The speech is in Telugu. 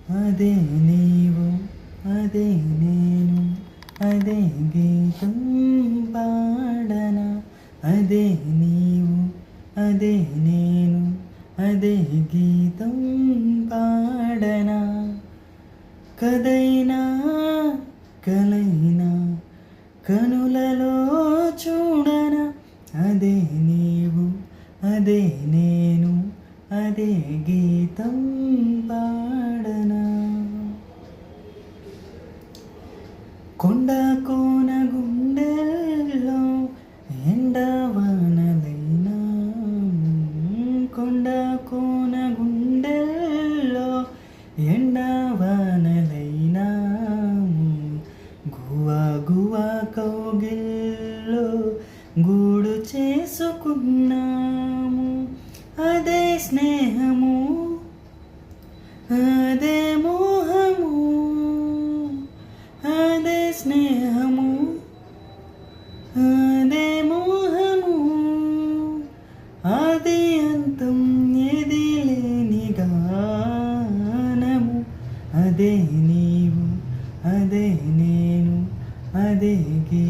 అదే నీవు అదే నేను అదే గీతం పాడనా అదే నీవు అదే నేను అదే గీతం పాడనా కదైనా కలైనా కనులలో చూడనా అదే నీవు అదే నేను అదే గీతం పాడనా కొండ కోన గుండెల్లో ఎండవానలైనా కొండ కోన గుండెల్లో ఎండవానలైనా గువా గువా కౌగిల్లో గూడు చేసుకున్నాము అదే స్నేహము అదే మోహము అదే స్నేహము అదే మోహము ఆది అంతం ఏది లేని గానము అదే నీవు అదే నేను అదే గీ